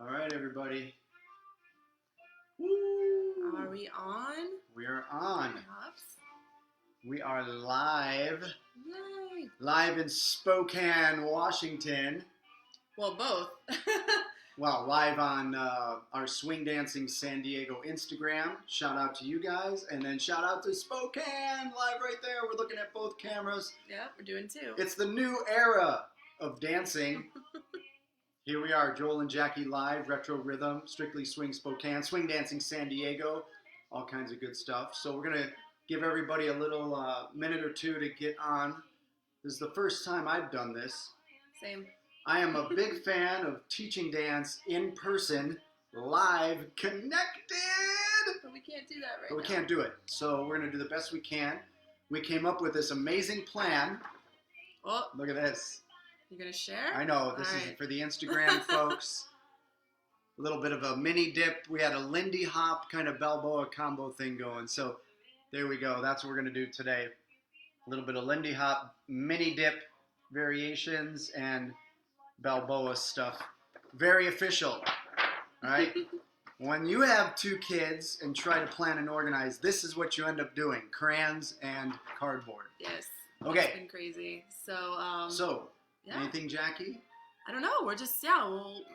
All right, everybody. Woo! Are we on? We are on. Hops. We are live. Yay! Live in Spokane, Washington. Well, both. Well, live on our Swing Dancing San Diego Instagram. Shout out to you guys. And then shout out to Spokane. Live right there. We're looking at both cameras. Yeah, we're doing two. It's the new era of dancing. Here we are, Joel and Jackie live, retro rhythm, strictly swing Spokane, swing dancing San Diego, all kinds of good stuff. So we're going to give everybody a little minute or two to get on. This is the first time I've done this. Same. I am a big fan of teaching dance in person, live, connected. But we can't do that right But we now. can't do it. So we're going to do the best we can. We came up with this amazing plan. Oh, Look at this. you gonna share? I know, this All is right. for the Instagram folks. A little bit of a mini dip. We had a Lindy Hop kind of Balboa combo thing going. So there we go. That's what we're going to do today. A little bit of Lindy Hop, mini dip variations, and Balboa stuff. Very official. All right? When you have two kids and try to plan and organize, this is what you end up doing. Crayons and cardboard. Yes. Okay. It's been crazy. So, yeah. Anything, Jackie? I don't know. We'll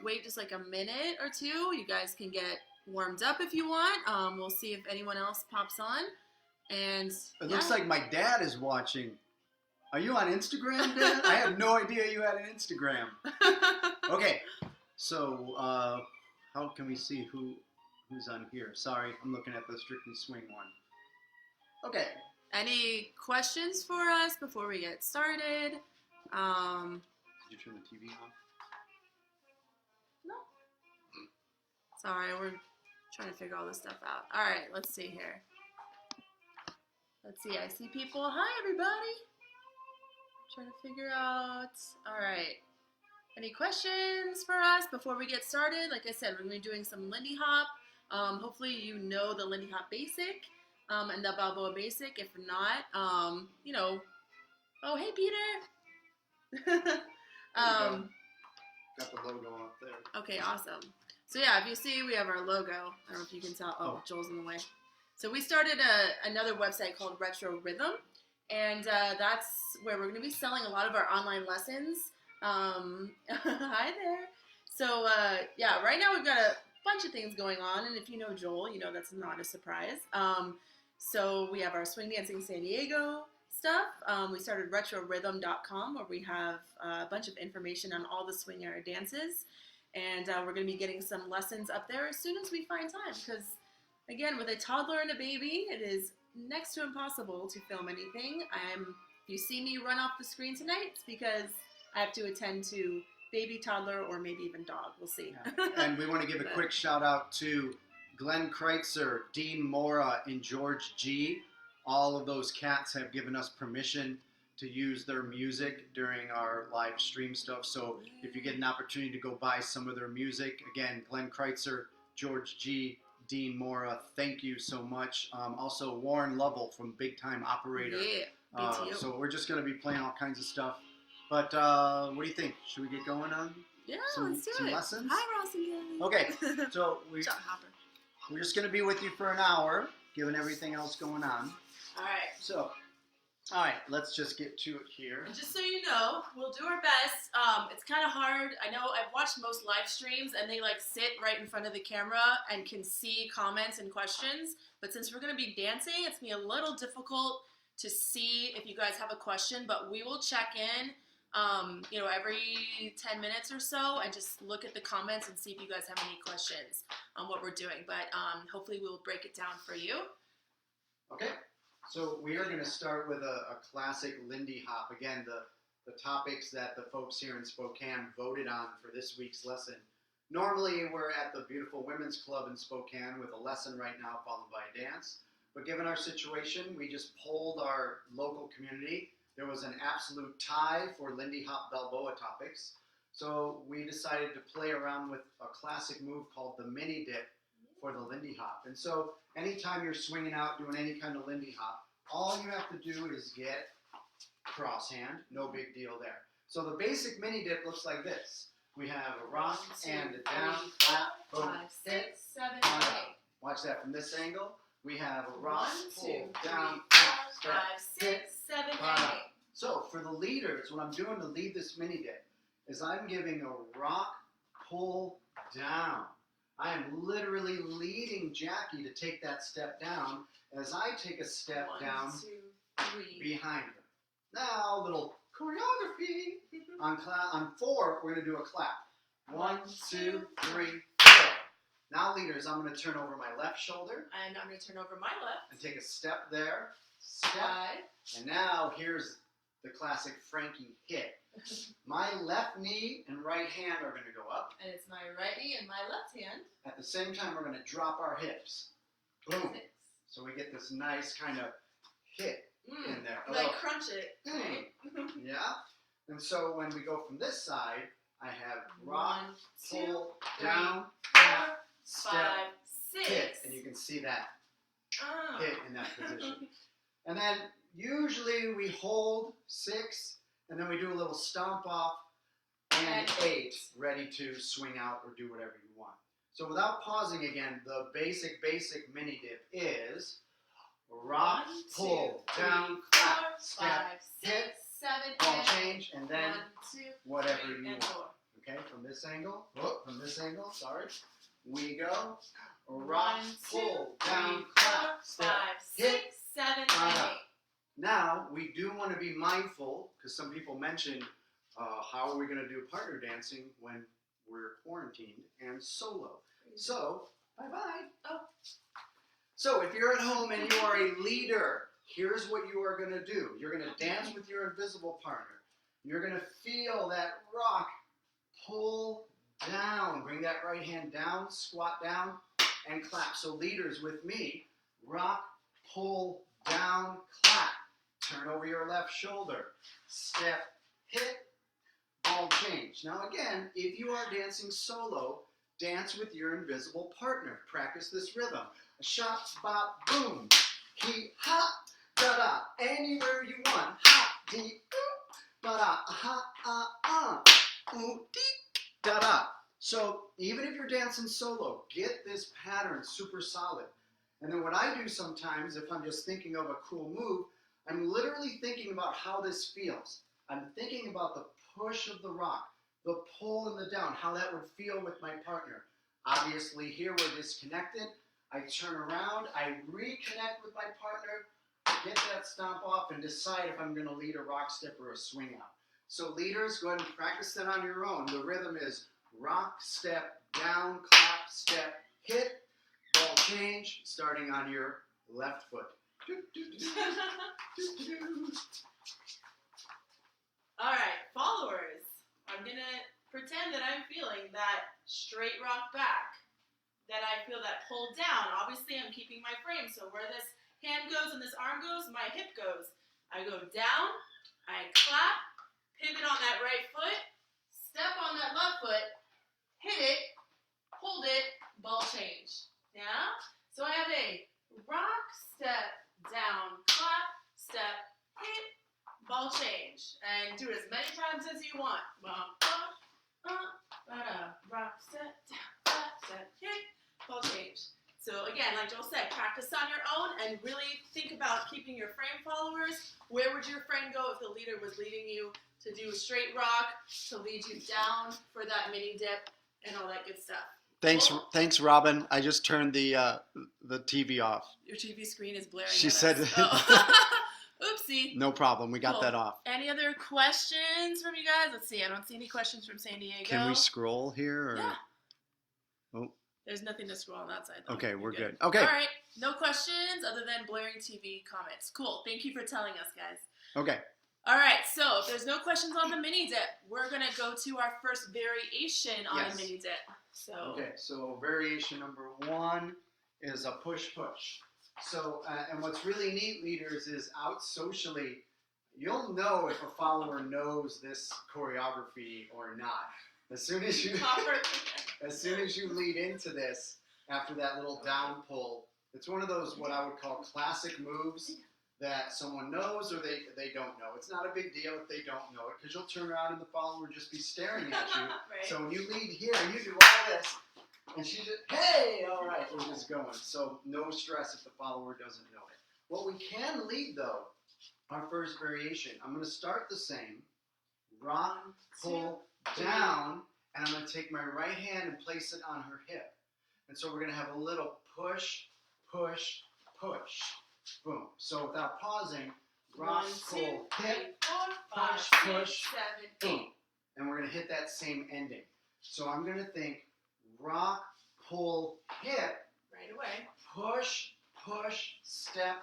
wait just like a minute or two. You guys can get warmed up if you want. We'll see if anyone else pops on. And It looks like my dad is watching. Are you on Instagram, Dad? I have no idea you had an Instagram. Okay, so how can we see who's on here? Sorry, I'm looking at the Strictly Swing one. Okay. Any questions for us before we get started? Did you turn the TV on? No. Sorry, we're trying to figure all this stuff out. All right, let's see here. Let's see, I see people. Hi, everybody. Trying to figure out. All right. Any questions for us before we get started? Like I said, we're going to be doing some Lindy Hop. Hopefully you know the Lindy Hop Basic and the Balboa Basic. If not, oh, hey, Peter. Got the logo up there. Okay, awesome. So yeah, if you see, we have our logo. I don't know if you can tell. Oh, Joel's in the way. So we started another website called Retro Rhythm, and that's where we're going to be selling a lot of our online lessons. Hi there. So yeah, right now we've got a bunch of things going on, and if you know Joel, you know that's not a surprise. So we have our Swing Dancing San Diego stuff. We started retrorhythm.com, where we have a bunch of information on all the swing era dances, and we're going to be getting some lessons up there as soon as we find time, because again, with a toddler and a baby, it is next to impossible to film anything. If you see me run off the screen tonight, it's because I have to attend to baby, toddler, or maybe even dog. We'll see. Yeah. And we want to give a quick shout out to Glenn Kreitzer, Dean Mora, and George G. All of those cats have given us permission to use their music during our live stream stuff. So if you get an opportunity to go buy some of their music, again, Glenn Kreitzer, George G., Dean Mora, thank you so much. Also, Warren Lovell from Big Time Operator. Yeah, BTO. So we're just going to be playing all kinds of stuff. But what do you think? Should we get going on Yeah, some let's do it. lessons? Hi, Rossi. Okay, so we're Shut Hopper. just going to be with you for an hour, given everything else going on. All right. So, all right, let's just get to it here. And just so you know, we'll do our best. It's kind of hard. I know I've watched most live streams, and they like sit right in front of the camera and can see comments and questions. But since we're going to be dancing, it's going to be a little difficult to see if you guys have a question. But we will check in, every 10 minutes or so, and just look at the comments and see if you guys have any questions on what we're doing. But hopefully we'll break it down for you. Okay. So we are going to start with a classic Lindy Hop. Again, the topics that the folks here in Spokane voted on for this week's lesson. Normally, we're at the beautiful Women's Club in Spokane with a lesson right now followed by a dance. But given our situation, we just polled our local community. There was an absolute tie for Lindy Hop Balboa topics. So we decided to play around with a classic move called the mini dip for the Lindy Hop. And so anytime you're swinging out doing any kind of Lindy Hop, all you have to do is get cross hand, no big deal there. So the basic mini dip looks like this. We have a rock 1, 2, and a 3, down, 4, clap, boom, 5, hit, 6, 7, on 8. up. Watch that from this angle. We have a 1, rock, 2, pull, 3, down, 4, clap, 5, step, 6, hit, 7, on 8. up. So for the leaders, what I'm doing to lead this mini dip is I'm giving a rock, pull, down. I am literally leading Jackie to take that step down as I take a step 1, down 2, 3. behind her. Now, a little choreography. On 4, we're going to do a clap. 1, 2, 3, 4. Now, leaders, I'm going to turn over my left shoulder And I'm going to turn over my left. and take a step there. Step. 5. And now, here's the classic Frankie hit. My left knee and right hand are going to go up. And it's my right knee and my left hand. At the same time, we're going to drop our hips. Boom. 6. So we get this nice kind of hit in there. Like crunch it. Right? Yeah. And so when we go from this side, I have rock, 1, 2, pull, 3, down, 4, clap, 5, step, 6. hit. And you can see that Oh. hit in that position. And then usually we hold 6, and then we do a little stomp off, and 8, ready to swing out or do whatever you want. So without pausing again, the basic mini dip is rock, 1, 2, pull, 3, down, 4, clap, 5, step, 6, hit, 7, ball 8. change, and then 1, 2, whatever 3, you and want. 4. Okay, from this angle, sorry, we go, 1, rock, 2, pull, 3, down, 4, clap, 5, step, 6, hit, 7, on 8. up. Now, we do want to be mindful, because some people mentioned, how are we going to do partner dancing when we're quarantined and solo? So, bye-bye. Oh. So, if you're at home and you are a leader, here's what you are going to do. You're going to dance with your invisible partner. You're going to feel that rock, pull down. Bring that right hand down, squat down, and clap. So, leaders with me, rock, pull down, clap. Turn over your left shoulder. Step, hit, ball change. Now again, if you are dancing solo, dance with your invisible partner. Practice this rhythm. A shot, bop, boom. He, ha, da, da. Anywhere you want. Ha, dee, ooh, ba, da, ha, ooh, dee, da, da. So even if you're dancing solo, get this pattern super solid. And then what I do sometimes, if I'm just thinking of a cool move, I'm literally thinking about how this feels. I'm thinking about the push of the rock, the pull and the down, how that would feel with my partner. Obviously here we're disconnected. I turn around, I reconnect with my partner, get that stomp off, and decide if I'm going to lead a rock step or a swing out. So leaders, go ahead and practice that on your own. The rhythm is rock, step, down, clap, step, hit, ball change, starting on your left foot. Alright, followers. I'm going to pretend that I'm feeling that straight rock back. That I feel that pull down. Obviously, I'm keeping my frame. So where this hand goes and this arm goes, my hip goes. I go down, I clap, pivot on that right foot, step on that left foot, hit it, hold it, ball change. Yeah? So I have a rock, step, down, clap, step, hit, ball change. And do it as many times as you want. Rock, step, down, clap, step, hit, ball change. So again, like Joel said, practice on your own and really think about keeping your frame followers. Where would your frame go if the leader was leading you to do a straight rock, to lead you down for that mini dip, and all that good stuff? Thanks, Robin. I just turned the TV off. Your TV screen is blaring. She at said, us. Oh. Oopsie. No problem. We got Cool. that off. Any other questions from you guys? Let's see. I don't see any questions from San Diego. Can we scroll here? Or? Yeah. Oh. There's nothing to scroll on that side, though. Okay, we're You're good. Okay. All right. No questions other than blaring TV comments. Cool. Thank you for telling us, guys. Okay. All right. So if there's no questions on the mini dip, we're going to go to our first variation on Yes. a mini dip. So. Okay, so variation number 1 is a push-push. So, and what's really neat, leaders, is out socially, you'll know if a follower knows this choreography or not. As soon as you lead into this, after that little down pull, it's one of those what I would call classic moves that someone knows or they don't know. It's not a big deal if they don't know it, because you'll turn around and the follower will just be staring at you. Right. So when you lead here, you do all this, and she just, hey, all right, we're just going. So no stress if the follower doesn't know it. What we can lead, though, our first variation, I'm going to start the same, rock, pull, down, and I'm going to take my right hand and place it on her hip. And so we're going to have a little push, push, push. Boom. So without pausing, rock, 1, 2, pull, 3, hip, 4, 5, push, 6, push, 7, 8. boom. And we're going to hit that same ending. So I'm going to think rock, pull, hip, Right away. push, push, step,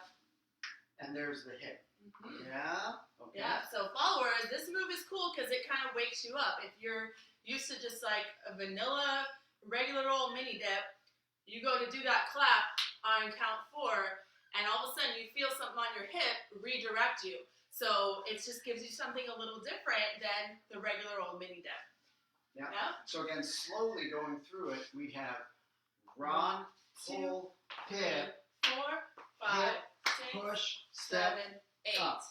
and there's the hip. Mm-hmm. Yeah? Okay. Yeah, so followers, this move is cool because it kind of wakes you up. If you're used to just like a vanilla, regular old mini dip, you go to do that clap on count 4, and all of a sudden you feel something on your hip redirect you. So it just gives you something a little different than the regular old mini dip. Yeah. Yeah? So again, slowly going through it, we have rock, 1, 2, pull, 3, hip, 4, 5, 6, push, step, 7, 8. up.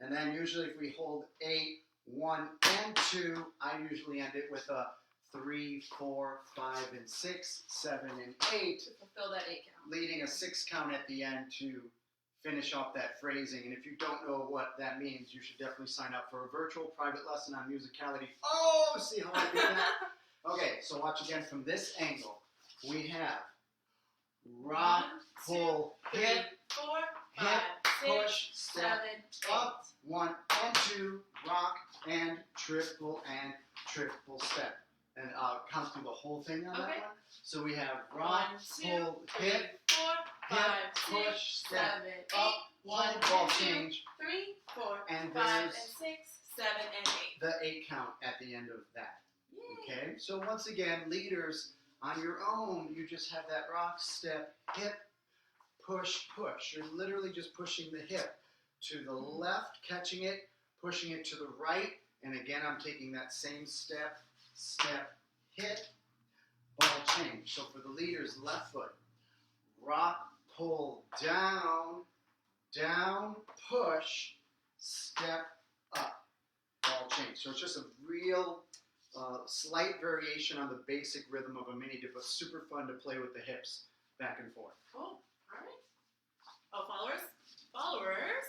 And then usually if we hold 8, 1, and 2, I usually end it with a 3, 4, 5, and 6, 7, and 8, To fulfill that 8 count. leading a 6 count at the end to finish off that phrasing. And if you don't know what that means, you should definitely sign up for a virtual private lesson on musicality. Oh, see how I did that? Okay, so watch again from this angle. We have rock, 1, 2, pull, 3, hip, 4, hip, 5, 6, push, step, 7, 8. up, 1 and 2, rock, and triple step. And I'll count through the whole thing on that Okay. one. So we have rock, 1, 2, pull, 3, hip, 4, 5, hip, 6, push, step, 7, 8. up, 1, 1, ball 2, change, 3, 4, and 5, and there's 6, 7, and 8. the 8 count at the end of that. Yay. Okay, so once again, leaders, on your own, you just have that rock, step, hip, push, push. You're literally just pushing the hip to the left, catching it, pushing it to the right, and again, I'm taking that same step, step, hip, ball change. So for the leaders, left foot, rock, pull, down, down, push, step, up, ball change. So it's just a real slight variation on the basic rhythm of a mini dip, but super fun to play with the hips back and forth. Cool. All right. Oh, followers? Followers.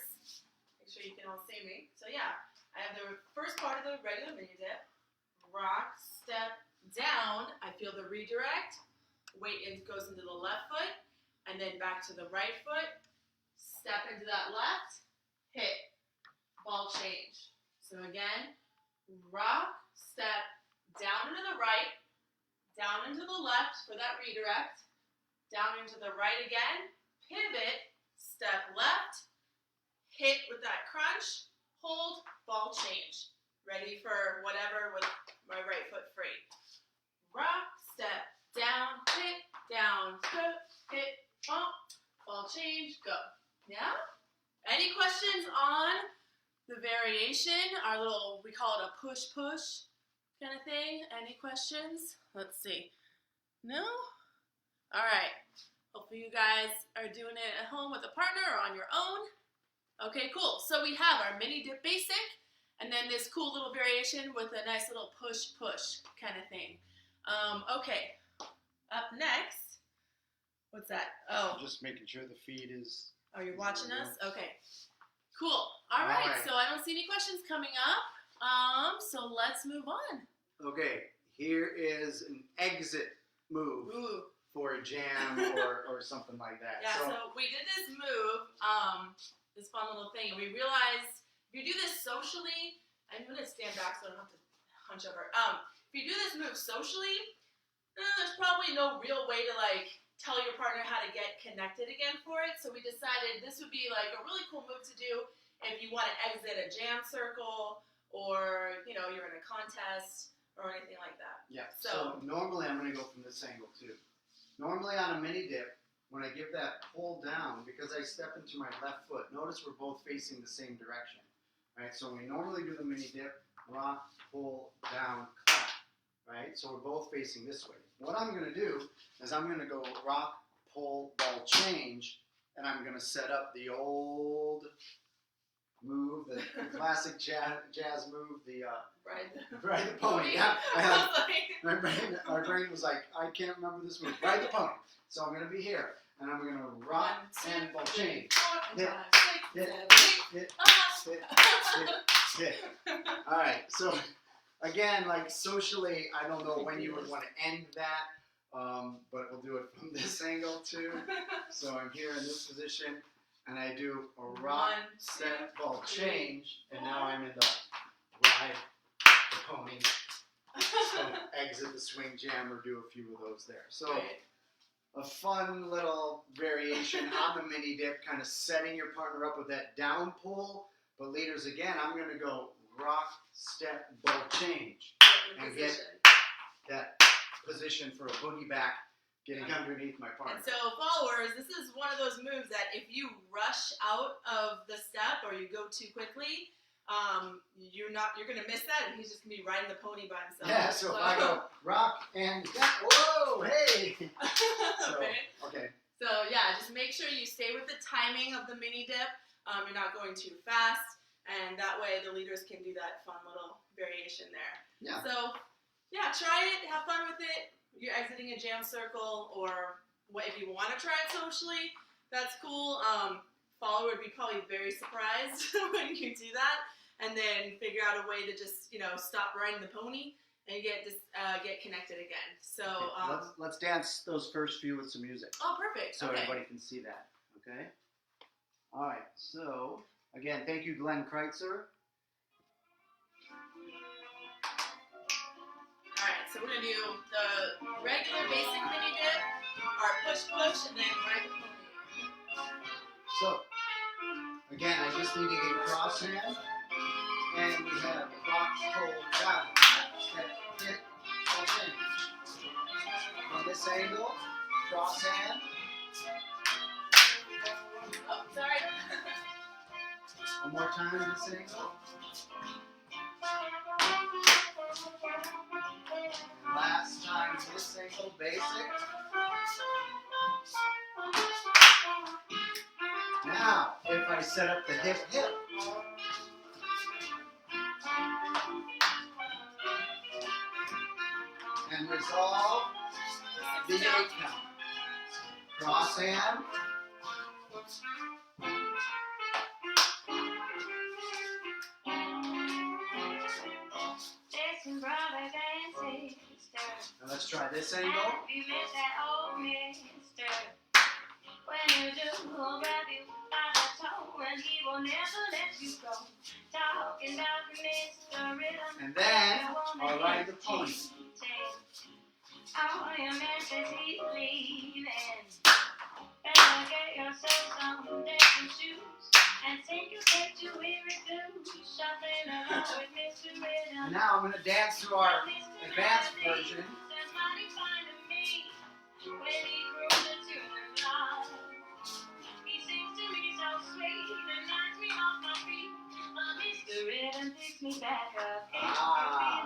Make sure you can all see me. So yeah, I have the first part of the regular mini dip. Rock, step, down. I feel the redirect. Weight goes into the left foot, and then back to the right foot. Step into that left. Hit. Ball change. So again, rock, step, down into the right, down into the left for that redirect, down into the right again, pivot, step left, hit with that crunch, hold, ball change. Ready for whatever with my right foot free. Rock, step, down, hit, bump, ball change, go. Yeah? Any questions on the variation? Our little, we call it a push-push kind of thing. Any questions? Let's see. No? All right. Hopefully you guys are doing it at home with a partner or on your own. Okay, cool. So we have our mini dip basic, and then this cool little variation with a nice little push-push kind of thing. Okay. Up next, what's that? Oh. Just making sure the feed is... Oh, you're watching us? Okay. Cool. All right. So I don't see any questions coming up. So let's move on. Okay, here is an exit move. Ooh. For a jam or something like that. Yeah, so we did this move, this fun little thing, and we realized if you do this socially, I'm going to stand back so I don't have to hunch over. If you do this move socially, there's probably no real way to like tell your partner how to get connected again for it. So we decided this would be like a really cool move to do if you want to exit a jam circle or you're in a contest or anything like that. Yeah. So normally I'm going to go from this angle too. Normally on a mini dip, when I give that pull down, because I step into my left foot, notice we're both facing the same direction. Right? So we normally do the mini dip, rock, pull, down, clap. Right? So we're both facing this way. What I'm going to do is I'm going to go rock, pull, ball change, and I'm gonna set up the old move, the classic jazz move, the ride the pony. Yeah, my brain was like, I can't remember this move. Ride the pony. So I'm gonna be here, and I'm gonna rock and ball change. Hit, hit, hit, hit, hit. All right. So again, like socially, I don't know when you would want to end that, but we'll do it from this angle too. So I'm here in this position. And I do a rock, step, ball, change, and now I'm in the ride the pony. So exit the swing jam or do a few of those there. So a fun little variation on the mini dip, kind of setting your partner up with that down pull. But leaders, again, I'm going to go rock, step, ball, change, and get that position for a boogie back. Getting underneath my partner. And so followers, this is one of those moves that if you rush out of the step or you go too quickly, you're gonna miss that, and he's just gonna be riding the pony by himself. Yeah. So if I go rock and whoa, hey. Okay. So yeah, just make sure you stay with the timing of the mini dip. You're not going too fast, and that way the leaders can do that fun little variation there. Yeah. So yeah, try it, have fun with it. You're exiting a jam circle, or if you want to try it socially, that's cool. Follower would be probably very surprised when you do that, and then figure out a way to just stop riding the pony and get connected again. So let's dance those first few with some music. Oh, perfect. So everybody can see that. Okay. All right. So again, thank you, Glenn Kreitzer. Alright, so we're going to do the regular basic mini dip, our push, and then ride the pony. So, again, I just need to get cross hand, and we have rock, pull, down, step, hit, pull, change. From this angle, cross hand. Oh, sorry. One more time, this angle. Last time, this angle, basic. Now, if I set up the hip, and resolve the 8 count. Cross hand. Now let's try this angle. And then I'll ride the pony. And now I'm going to dance to our advanced version.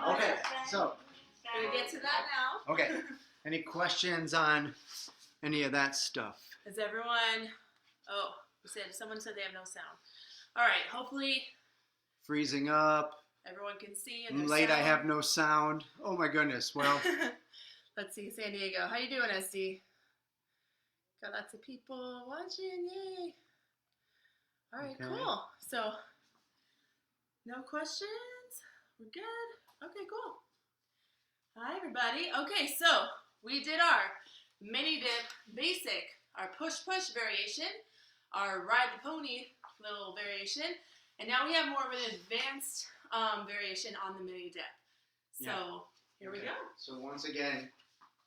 Okay, so We're going to get to that now. okay. Any questions on any of that stuff? Is everyone... Oh, someone said they have no sound. All right, hopefully Freezing up. everyone can see. I'm late, I have no sound. Oh my goodness, well. Let's see, San Diego. How you doing, SD? Got lots of people watching, yay. All right, Okay. cool. So, no questions? We're good? Okay, cool. Hi, everybody. Okay, so we did our mini dip basic, our push variation, our ride the pony little variation, and now we have more of an advanced variation on the mini dip. So here we go. So once again,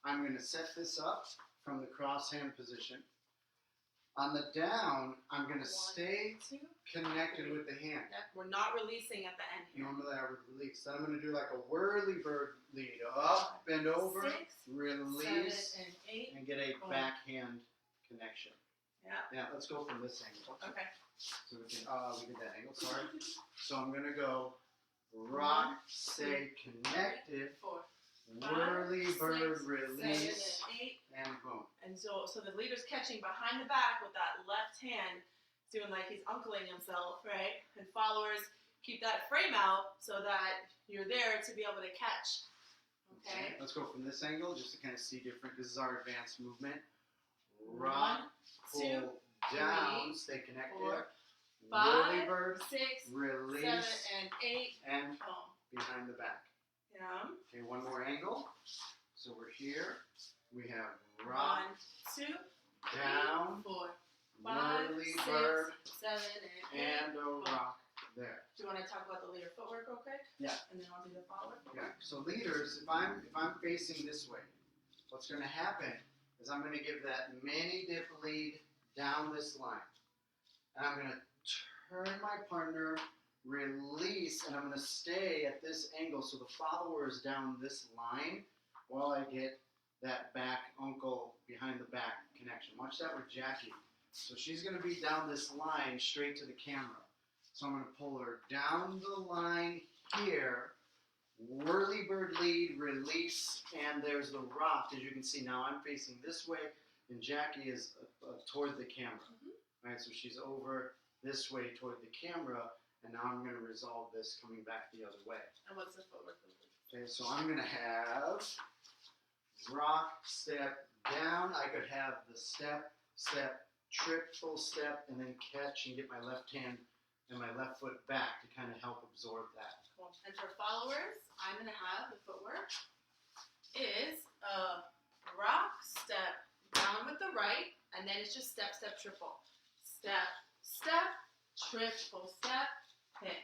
I'm going to set this up from the cross hand position. On the down, I'm going to stay connected with the hand. We're not releasing at the end here. Normally I would release. Then I'm going to do like a whirly bird lead. Up, bend over, 6, release, 7, and 8. and get a backhand connection. Yeah. Yeah, let's go from this angle. Okay. So we did that angle, sorry. So I'm going to go rock, stay connected, 4, whirly 5, bird, 6, release, 7, and 8. and boom. And And so the leader's catching behind the back with that left hand, doing like he's uncling himself, right? And followers keep that frame out so that you're there to be able to catch. Okay? Let's go from this angle just to kind of see different. This is our advanced movement. 1, Rock, 2, pull down, 3, stay connected. 4, Whirly 5, bird, 6, release, 7, and 8. and Boom. behind the back. Yeah. Okay, one more angle. So we're here. We have 1, rock, 2, 3, down, 4, 5, whirly 6, bird, 7, and 8. and a rock there. Do you want to talk about the leader footwork real quick? Yeah. And then I'll do the follower. Yeah. So leaders, if I'm facing this way, what's going to happen is I'm going to give that mini dip lead down this line, and I'm going to turn my partner, release, and I'm going to stay at this angle so the follower is down this line while I get that back ankle behind the back connection. Watch that with Jackie. So she's going to be down this line straight to the camera. So I'm going to pull her down the line here, whirly bird lead, release, and there's the rock. As you can see now, I'm facing this way, and Jackie is toward the camera. Right, so she's over this way toward the camera, and now I'm going to resolve this coming back the other way. And what's the footwork? Okay, so I'm going to have rock, step, down. I could have the step, step, triple step, and then catch and get my left hand and my left foot back to kind of help absorb that. Cool. And for followers, I'm going to have the footwork is a rock, step, down with the right, and then it's just step, step, triple. Step, step, triple step, hit.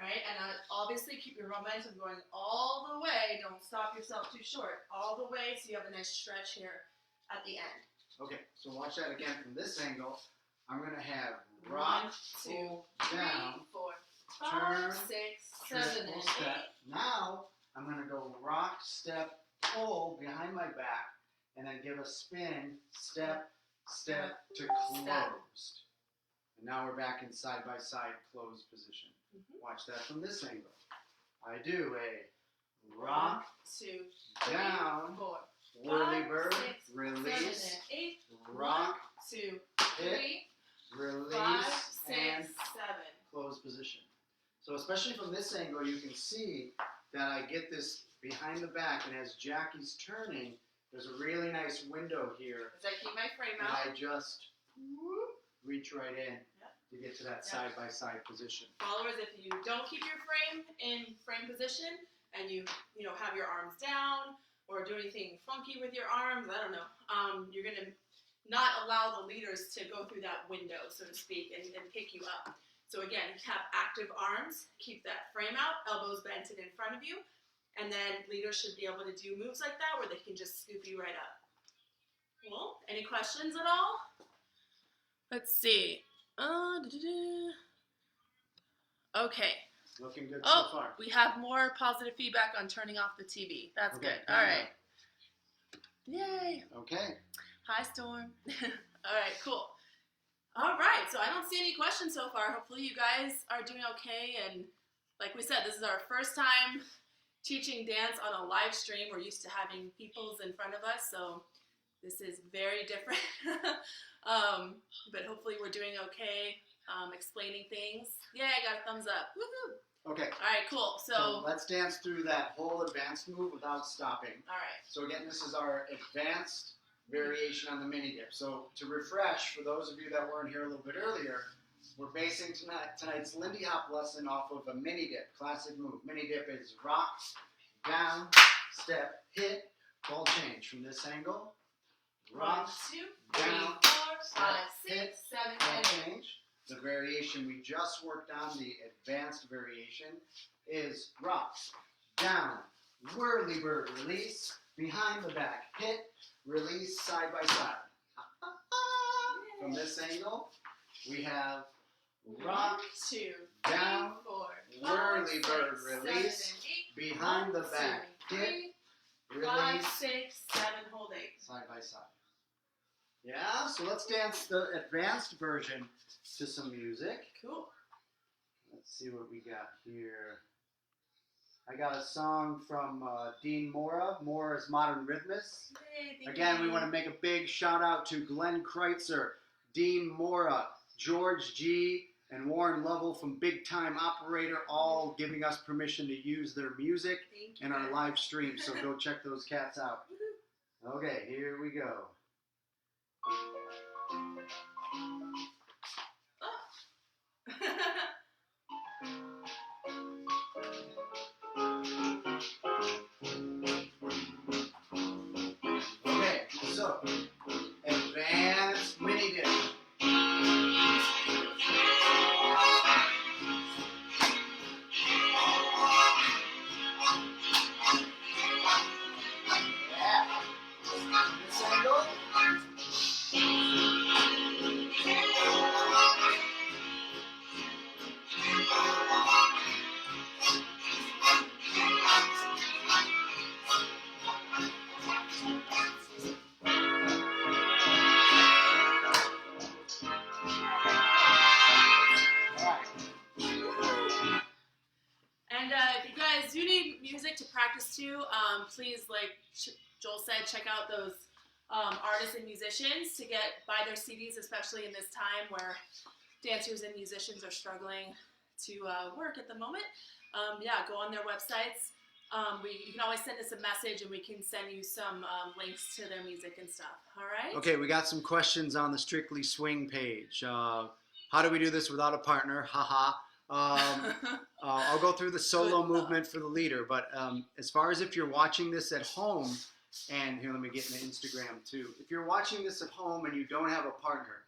Right? And obviously keep your momentum going all the way. Don't stop yourself too short. All the way so you have a nice stretch here at the end. Okay, so watch that again from this angle. I'm going to have 1, rock, 2, pull, 3, down, 4, turn, 5, 6, 7, triple and step. Now I'm going to go rock, step, pull behind my back, and then give a spin, step, step to closed. And now we're back in side-by-side closed position. Watch that from this angle. I do a rock, 2, down, 4, whirly 5, bird, 6, release, 7, and 8. rock, 2, hit, 3, release, 5, 6, and 7. closed position. So especially from this angle, you can see that I get this behind the back, and as Jackie's turning, there's a really nice window here, As I keep my frame and out. I just reach right in to get to that side-by-side position. Followers, if you don't keep your frame in frame position and you have your arms down or do anything funky with your arms, I don't know, you're going to not allow the leaders to go through that window, so to speak, and pick you up. So again, have active arms, keep that frame out, elbows bent in front of you, and then leaders should be able to do moves like that where they can just scoop you right up. Cool. Any questions at all? Let's see. Okay. Looking good so far. We have more positive feedback on turning off the TV. That's Okay, good. All right. Yay. Okay. Hi, Storm. All right, cool. All right, so I don't see any questions so far. Hopefully you guys are doing okay. And like we said, this is our first time teaching dance on a live stream. We're used to having peoples in front of us, so this is very different. But hopefully we're doing okay explaining things. Yay, I got a thumbs up. Woohoo! Okay. All right, cool. So let's dance through that whole advanced move without stopping. All right. So again, this is our advanced variation on the mini dip. So to refresh, for those of you that weren't here a little bit earlier, we're basing tonight's Lindy Hop lesson off of a mini dip, classic move. Mini dip is rock, down, step, hit, ball change. From this angle, rock, 1, 2, 3, down, 4, 5, 6, 7, ball and 8. change. The variation we just worked on, the advanced variation, is rock, down, whirly bird, release, behind the back, hit, release, side by side. From this angle, we have rock, 1, 2, down, 4, 5, whirly bird, 6, 7, release, and 8. behind the 1, back, 2, hit, 3, 5, release, 6, 7, hold 8. side by side. Yeah, so let's dance the advanced version to some music. Cool. Let's see what we got here. I got a song from Dean Mora, Mora's Modern Rhythmists. Hey, thank Again, you. we want to make a big shout out to Glenn Kreitzer, Dean Mora, George G., and Warren Lovell from Big Time Operator, all giving us permission to use their music in our live stream. So go check those cats out. Okay, here we go. Okay, so advanced mini dip. This angle. And if you guys do need music to practice to, please, like Joel said, check out those artists and musicians to buy their CDs, especially in this time where dancers and musicians are struggling to work at the moment. Yeah, go on their websites. You can always send us a message and we can send you some links to their music and stuff. All right? Okay, we got some questions on the Strictly Swing page. How do we do this without a partner? Haha. I'll go through the solo movement for the leader, but as far as if you're watching this at home, and here, let me get into Instagram too. If you're watching this at home and you don't have a partner,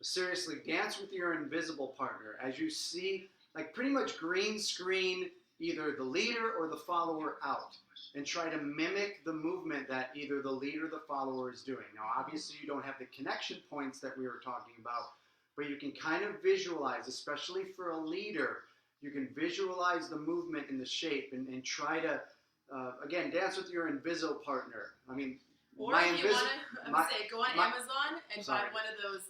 seriously, dance with your invisible partner. As you see, like pretty much green screen either the leader or the follower out, and try to mimic the movement that either the leader or the follower is doing. Now, obviously, you don't have the connection points that we were talking about, but you can kind of visualize, especially for a leader, you can visualize the movement and the shape and try to, again, dance with your invisible partner. I mean, or if you want to, go on Amazon and buy one of those,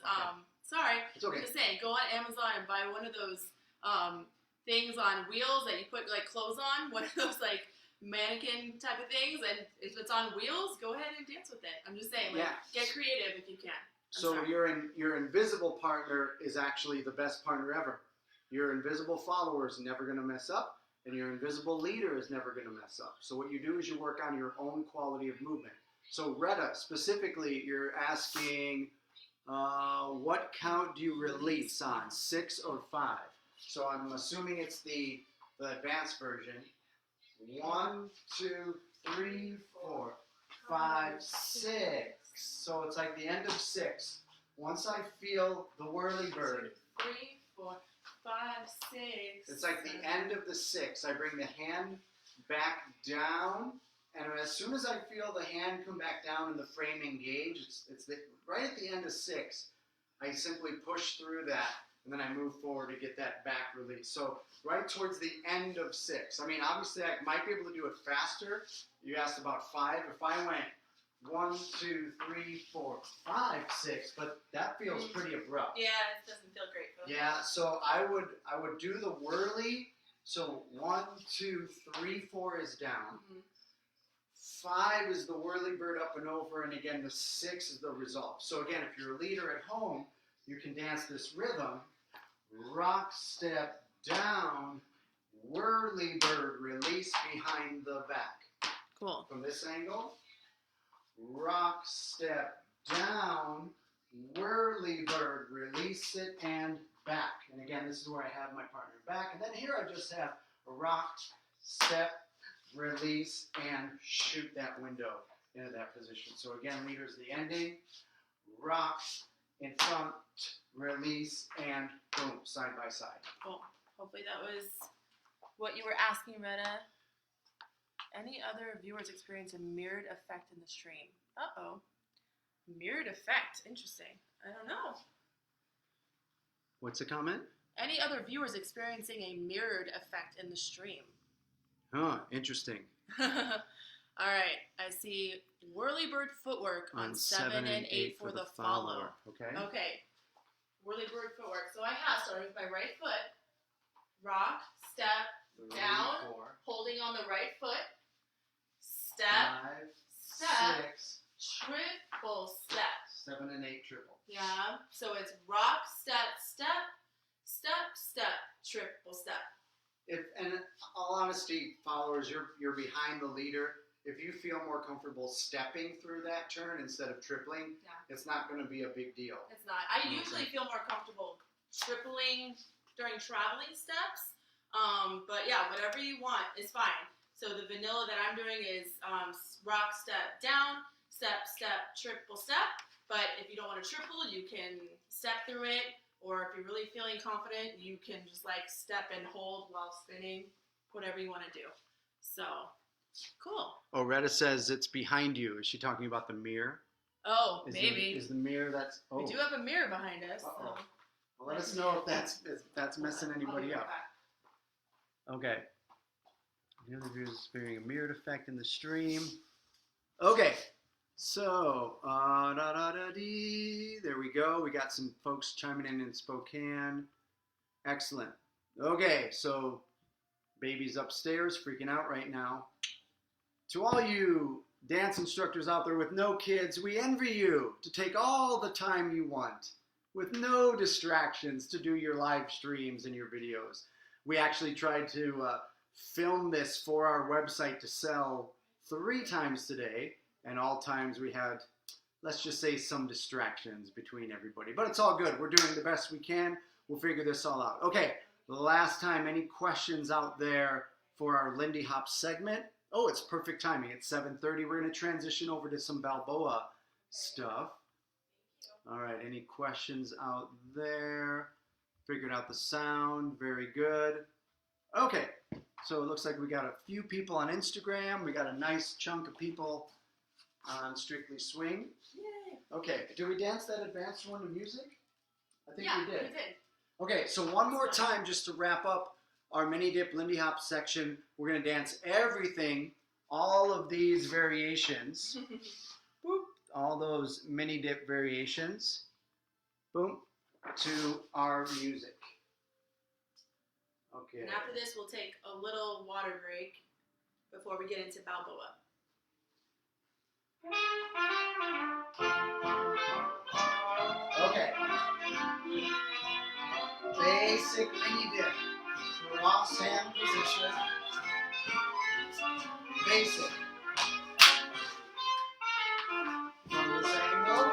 sorry, it's okay. I'm just saying, go on Amazon and buy one of those things on wheels that you put like clothes on, one of those like mannequin type of things, and if it's on wheels, go ahead and dance with it. I'm just saying, like, get creative if you can. So your invisible partner is actually the best partner ever. Your invisible follower is never going to mess up, and your invisible leader is never going to mess up. So what you do is you work on your own quality of movement. So Retta, specifically, you're asking, what count do you release on, 6 or 5? So I'm assuming it's the advanced version. 1, 2, 3, 4, 5, 6. So it's like the end of 6. Once I feel the whirly bird, 2, 3, 4, 5, 6. It's like the end of the 6. I bring the hand back down, and as soon as I feel the hand come back down and the frame engage, it's right at the end of 6. I simply push through that, and then I move forward to get that back release. So right towards the end of 6. I mean, obviously I might be able to do it faster. You asked about 5. If I went 1, 2, 3, 4, 5, 6, but that feels pretty abrupt. Yeah, it doesn't feel great. Yeah, so I would do the whirly. So 1, 2, 3, 4 is down. 5 is the whirly bird up and over, and again the 6 is the resolve. So again, if you're a leader at home, you can dance this rhythm: rock, step, down, whirly bird, release behind the back. Cool. From this angle, rock, step, down, whirly bird, release it, and back. And again, this is where I have my partner back. And then here I just have a rock, step, release, and shoot that window into that position. So again, leader's the ending, rock, in front, release, and boom, side by side. Cool. Hopefully that was what you were asking, Retta. Any other viewers experience a mirrored effect in the stream? Uh-oh. Mirrored effect. Interesting. I don't know. What's the comment? Any other viewers experiencing a mirrored effect in the stream? Huh, interesting. All right. I see whirlybird footwork on 7 and 8 for the follow. Okay. Okay. Whirlybird footwork. So I have, starting with my right foot, rock, step, down, holding on the right foot, step, 5, step, 6, triple step. 7 and 8 triple. Yeah, so it's rock, step, step, step, step, triple step. If, and in all honesty, followers, you're behind the leader. If you feel more comfortable stepping through that turn instead of tripling, it's not going to be a big deal. It's not. I usually feel more comfortable tripling during traveling steps. But yeah, whatever you want is fine. So the vanilla that I'm doing is rock, step, down, step, step, triple step. But if you don't want to triple, you can step through it. Or if you're really feeling confident, you can just like step and hold while spinning, whatever you want to do. So, cool. Oh, Retta says it's behind you. Is she talking about the mirror? Oh, maybe. Is the mirror that's... Oh. We do have a mirror behind us. So. Well, let us know if that's messing anybody up. Okay. The other view is experiencing a mirrored effect in the stream. Okay. So, there we go. We got some folks chiming in Spokane. Excellent. Okay, so baby's upstairs freaking out right now. To all you dance instructors out there with no kids, we envy you to take all the time you want with no distractions to do your live streams and your videos. We actually tried to film this for our website to sell 3 times today. And all times we had, let's just say, some distractions between everybody. But it's all good. We're doing the best we can. We'll figure this all out. Okay, last time, any questions out there for our Lindy Hop segment? Oh, it's perfect timing. It's 7:30. We're going to transition over to some Balboa stuff. All right, any questions out there? Figured out the sound. Very good. Okay, so it looks like we got a few people on Instagram. We got a nice chunk of people on Strictly Swing. Yay. Okay, did we dance that advanced one to music? I think we did. We did. Okay, so one more time just to wrap up our mini dip Lindy Hop section. We're going to dance everything, all of these variations. Boop, all those mini dip variations. Boom, to our music. Okay. And after this, we'll take a little water break before we get into Balboa. Okay. Basic mini dip. Cross hand position. Basic. From this angle.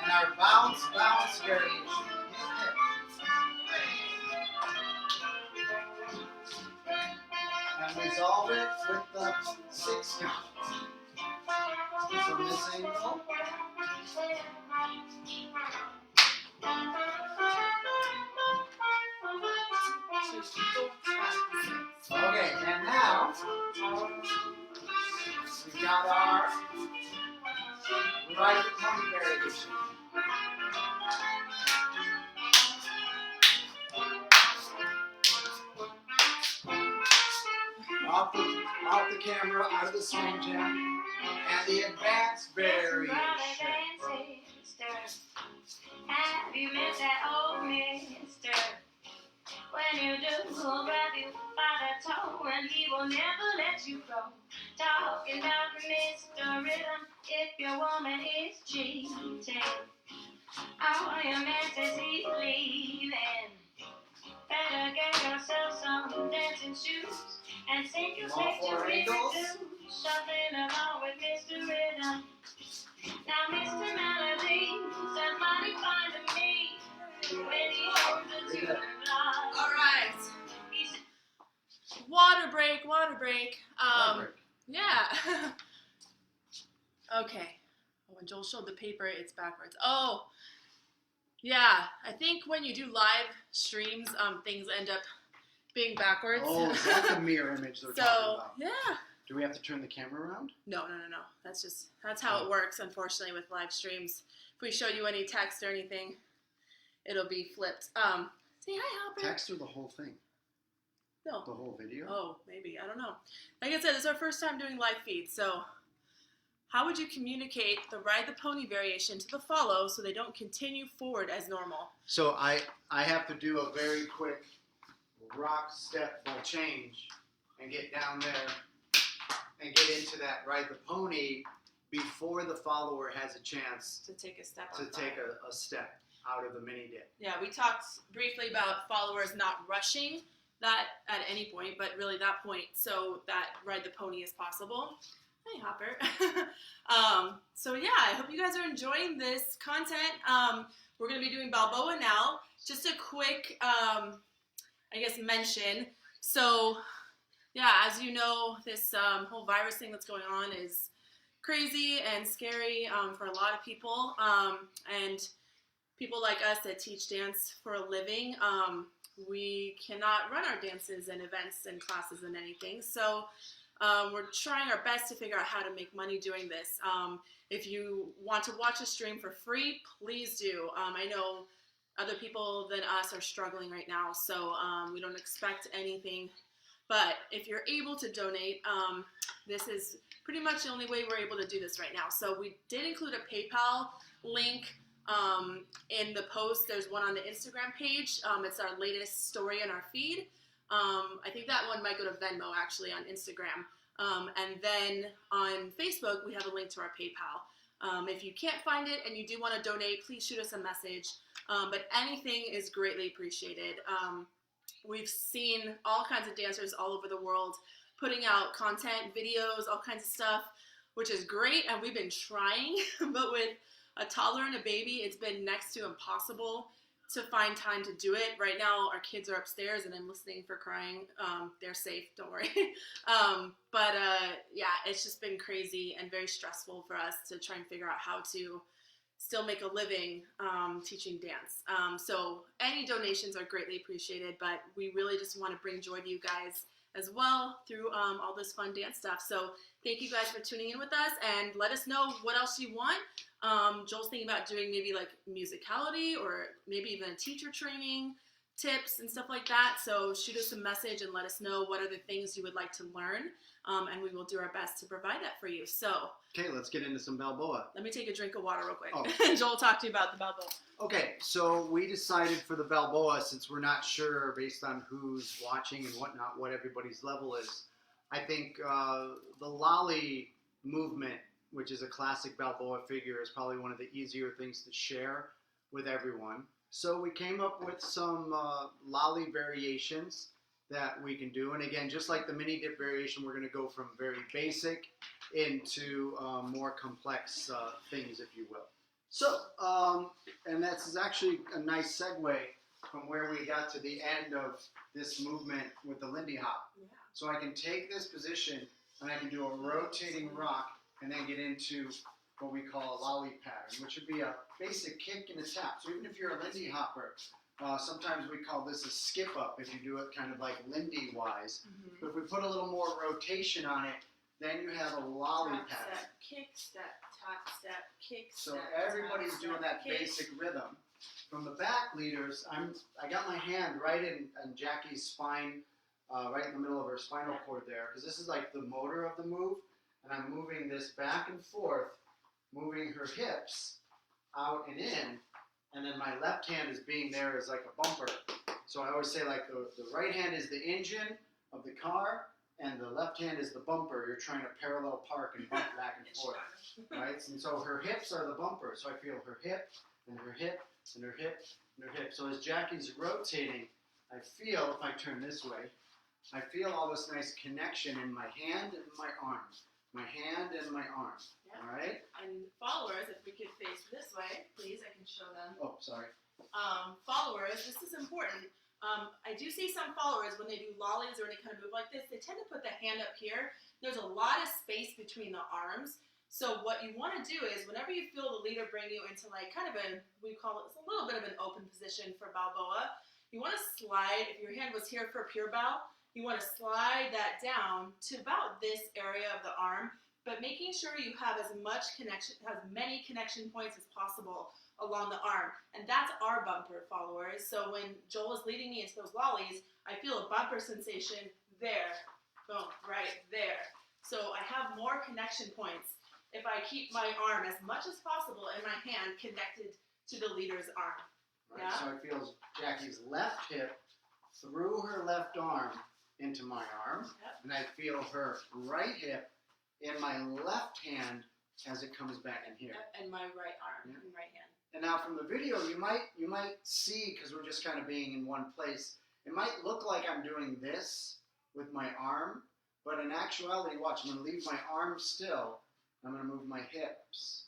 And our bounce variation. And resolve it with the 6 count. From this angle. Okay, and now we got our right tongue variation. Off the camera, out of the swing jam, and the advanced variation. Have you met that old mister? When you do, he'll grab you by the toe, and he will never let you go. Talking about Mr. Rhythm, if your woman is cheating, all your man says he's leaving. Better get yourself some dancing shoes and sink your feet to rhythm. Something along with Mr. Rhythm. Now, Mr. Melody, somebody find me when he holds the tune line. All right. Water break. Water break. Yeah. Okay. When Joel showed the paper, it's backwards. Oh, yeah. I think when you do live streams, things end up being backwards. Oh, is that the mirror image they're talking about? Yeah. Do we have to turn the camera around? No. That's how it works, unfortunately, with live streams. If we show you any text or anything, it'll be flipped. Say hi, Albert. Text or the whole thing? No. The whole video? Oh, maybe. I don't know. Like I said, it's our first time doing live feeds, so how would you communicate the ride the pony variation to the follow so they don't continue forward as normal? So I have to do a very quick rock step full change and get down there and get into that ride the pony before the follower has a chance To take a step to on take follow. a step out of the mini dip. Yeah, we talked briefly about followers not rushing that at any point, but really that point, so that ride the pony is possible. Hey, Hopper. So yeah, I hope you guys are enjoying this content. We're going to be doing Balboa now. Just a quick, I guess, mention. So yeah, as you know, this whole virus thing that's going on is crazy and scary for a lot of people. And people like us that teach dance for a living, we cannot run our dances and events and classes and anything. So we're trying our best to figure out how to make money doing this. If you want to watch a stream for free, please do. I know other people than us are struggling right now, so we don't expect anything. But if you're able to donate, this is pretty much the only way we're able to do this right now. So we did include a PayPal link in the post. There's one on the Instagram page. It's our latest story in our feed. I think that one might go to Venmo actually on Instagram. And then on Facebook, we have a link to our PayPal. If you can't find it and you do want to donate, please shoot us a message. But anything is greatly appreciated. We've seen all kinds of dancers all over the world putting out content, videos, all kinds of stuff, which is great. And we've been trying, but with a toddler and a baby, it's been next to impossible to find time to do it. Right now, our kids are upstairs and I'm listening for crying. They're safe, don't worry. Yeah, it's just been crazy and very stressful for us to try and figure out how to still make a living teaching dance. So any donations are greatly appreciated, but we really just want to bring joy to you guys as well through all this fun dance stuff. So thank you guys for tuning in with us, and let us know what else you want. Joel's thinking about doing maybe like musicality or maybe even a teacher training, tips and stuff like that. So shoot us a message and let us know what other things you would like to learn, and we will do our best to provide that for you. So Okay, let's get into some Balboa. let me take a drink of water real quick. Oh. Joel talked to you about the Balboa. Okay, so we decided for the Balboa, since we're not sure based on who's watching and whatnot, what everybody's level is, I think the Lollie movement, which is a classic Balboa figure, is probably one of the easier things to share with everyone. So we came up with some Lollie variations that we can do. And again, just like the mini dip variation, we're going to go from very basic into more complex things, if you will. So, and that's actually a nice segue from where we got to the end of this movement with the Lindy Hop. Yeah. So I can take this position and I can do a rotating rock and then get into what we call a lolly pattern, which would be a basic kick and a tap. So even if you're a Lindy hopper, sometimes we call this a skip up if you do it kind of like Lindy wise. Mm-hmm. But if we put a little more rotation on it, then you have a lolly Tap, pattern. step, kick, step, tap, step, kick, So step, everybody's tap, doing step, that kick. basic rhythm. From the back leaders, I got my hand right in Jackie's spine, right in the middle of her spinal cord there, because this is like the motor of the move, and I'm moving this back and forth, moving her hips out and in, and then my left hand is being there as like a bumper. So I always say like the right hand is the engine of the car, and the left hand is the bumper. You're trying to parallel park and bump back and forth, right? And so her hips are the bumper. So I feel her hip, and her hip, and her hip, and her hip. So as Jackie's rotating, I feel, if I turn this way, I feel all this nice connection in my hand and my arm. My hand and my arm, Yeah. all right? And followers, if we could face this way, please, I can show them. Oh, sorry. Followers, this is important. I do see some followers, when they do lollies or any kind of move like this, they tend to put the hand up here. There's a lot of space between the arms. So what you want to do is, whenever you feel the leader bring you into like kind of we call it a little bit of an open position for Balboa, you want to slide, if your hand was here for pure bow, you want to slide that down to about this area of the arm, but making sure you have as many connection points as possible along the arm. And that's our bumper, followers. So when Joel is leading me into those lollies, I feel a bumper sensation there, boom, right there. So I have more connection points. if I keep my arm as much as possible in my hand connected to the leader's arm. Right, so it feels Jackie's left hip through her left arm into my arm, and I feel her right hip in my left hand as it comes back in here. And my right arm and right hand. And now from the video, you might see, because we're just kind of being in one place, it might look like I'm doing this with my arm, but in actuality, watch, I'm going to leave my arm still. I'm going to move my hips,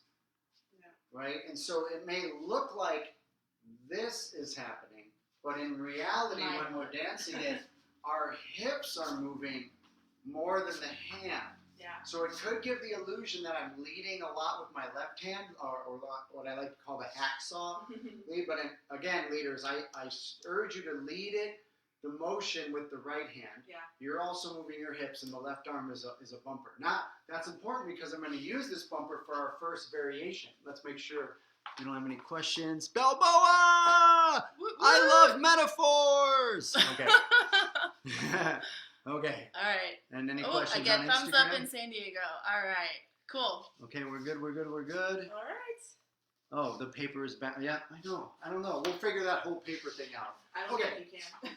right? And so it may look like this is happening, but in reality, when we're dancing it, our hips are moving more than the hand. Yeah. So it could give the illusion that I'm leading a lot with my left hand, or what I like to call the hacksaw lead. But again, leaders, I urge you to lead it, the motion with the right hand. Yeah. You're also moving your hips, and the left arm is a bumper. Now, that's important because I'm going to use this bumper for our first variation. Let's make sure we don't have any questions. Balboa! I love metaphors! Okay. Okay. All right. And any questions I get on thumbs Instagram? up in San Diego. All right. Cool. Okay, we're good. All right. Oh, the paper is back. Yeah, I know. I don't know. We'll figure that whole paper thing out. I don't think you can.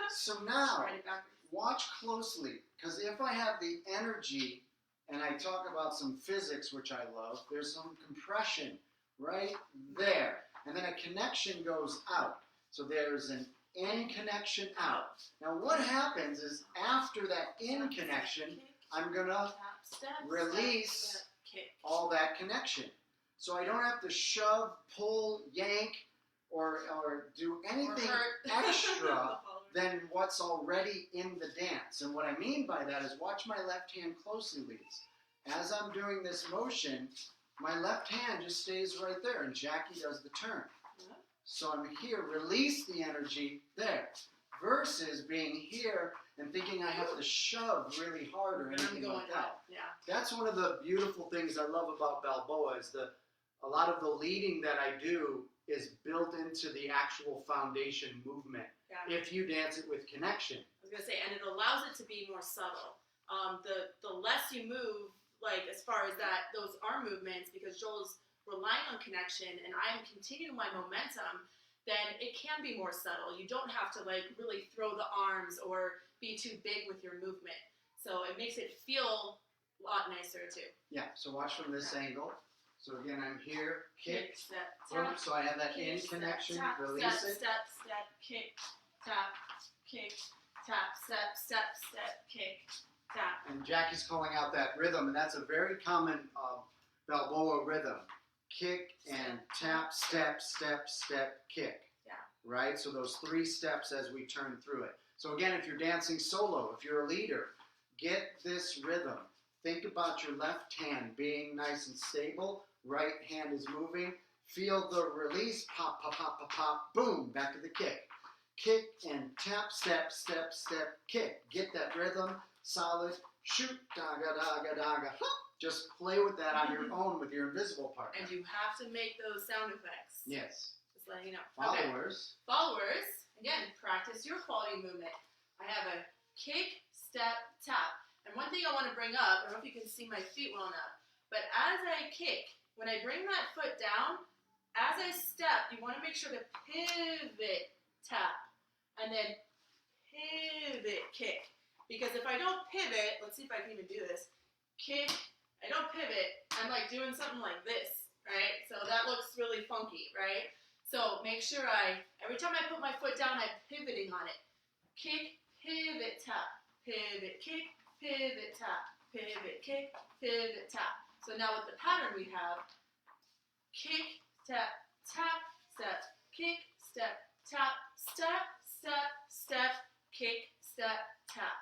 So now, Write it backwards. watch closely, because if I have the energy and I talk about some physics, which I love, there's some compression right there. And then a connection goes out. So there's an in connection out. Now what happens is after that in connection, I'm going to release all that connection. So I don't have to shove, pull, yank, or do anything extra than what's already in the dance. And what I mean by that is watch my left hand closely, leads. As I'm doing this motion, my left hand just stays right there, and Jackie does the turn. So I'm here, release the energy there, versus being here and thinking I have to shove really hard or anything like that. Yeah. That's one of the beautiful things I love about Balboa is a lot of the leading that I do is built into the actual foundation movement. Yeah. If you dance it with connection. I was gonna say, and it allows it to be more subtle. The less you move, like as far as those arm movements, because Joel's relying on connection and I'm continuing my momentum, then it can be more subtle. You don't have to like really throw the arms or be too big with your movement. So it makes it feel a lot nicer too. Yeah, so watch from this angle. So again, I'm here, kick, step, boom, tap, so I have that in kick, connection, step, release step, it. Step, kick, tap, step, kick, tap. And Jackie's calling out that rhythm, and that's a very common Balboa rhythm. Kick and tap, step, step, step, kick. Yeah. Right? So those 3 steps as we turn through it. So again, if you're dancing solo, if you're a leader, get this rhythm. Think about your left hand being nice and stable. Right hand is moving. Feel the release. Pop, pop, pop, pop, pop. Boom. Back to the kick. Kick and tap, step, step, step, kick. Get that rhythm. Solid. Shoot. Daga, daga, daga. Just play with that on your own with your invisible partner. And you have to make those sound effects. Yes. Just letting you know. Followers. Okay. Followers. Again, practice your quality movement. I have a kick, step, tap. And one thing I want to bring up, I don't know if you can see my feet well enough, but as I kick, when I bring that foot down, as I step, you want to make sure to pivot, tap, and then pivot, kick. Because if I don't pivot, let's see if I can even do this, kick, I don't pivot, I'm like doing something like this, right? So that looks really funky, right? So make sure every time I put my foot down, I'm pivoting on it. Kick, pivot, tap, pivot, kick, pivot, tap, pivot, kick, pivot, tap. So now with the pattern we have, kick, step, tap, step, kick, step, tap, step, step, step, kick, step, tap.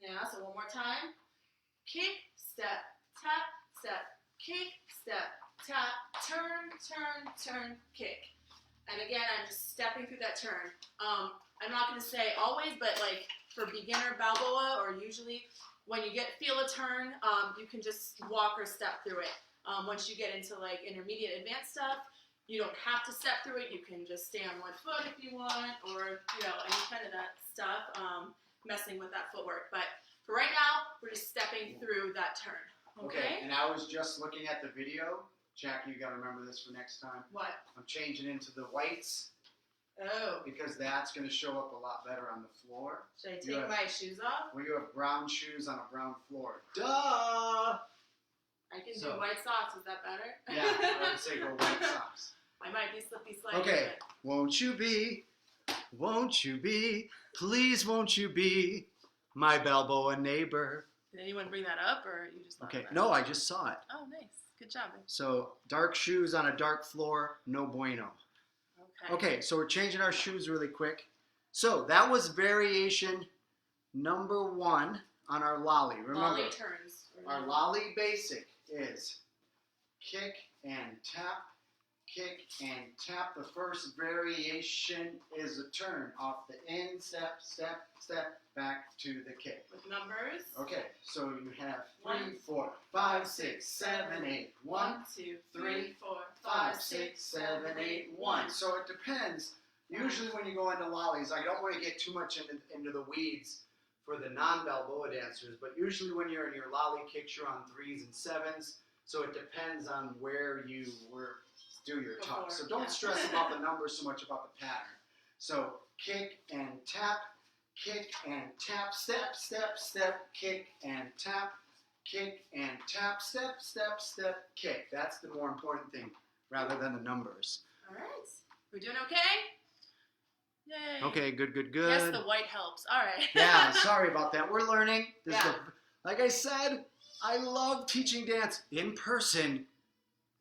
Now, so one more time. Kick, step, tap, step, kick, step, tap, turn, turn, turn, kick. And again, I'm just stepping through that turn. I'm not going to say always, but like for beginner Balboa, or usually when you feel a turn, you can just walk or step through it. Once you get into like intermediate advanced stuff, you don't have to step through it. You can just stay on one foot if you want, or any kind of that stuff, messing with that footwork. But for right now, we're just stepping through that turn. Okay. And I was just looking at the video. Jackie, you got to remember this for next time. What? I'm changing into the whites Oh. because that's going to show up a lot better on the floor. Should I take my shoes off? Well, you have brown shoes on a brown floor. Duh! I can do white socks. Is that better? Yeah, I would say go white socks. I might be slippy sliding. Okay. Won't you be, please won't you be my Balboa neighbor? Did anyone bring that up, or you just thought Okay. of that? No, I just saw it. Oh, nice. Good job. So dark shoes on a dark floor, no bueno. Okay, so we're changing our shoes really quick. So that was variation number 1 on our lolly. Remember, Lolly turns. our lolly basic is kick and tap, kick and tap. The first variation is a turn off the in, step, step, step, back to the kick. With numbers. Okay, so you have 3, 1, 4, 5, 6, 7, 8. 1, 2, 3, 3, 4, 5, 6, 7, 8, 1. So it depends. Usually when you go into lollies, I don't want to get too much into the weeds for the non-Balboa dancers, but usually when you're in your lolly kicks, you're on 3s and 7s. So it depends on where you do your tuck. So don't stress about the numbers so much about the pattern. So kick and tap, step, step, step, kick and tap, step, step, step, kick. That's the more important thing rather than the numbers. All right. We're doing okay? Yay. Okay, good. Yes, the white helps. All right. Yeah, sorry about that. We're learning. Yeah. Like I said, I love teaching dance in person.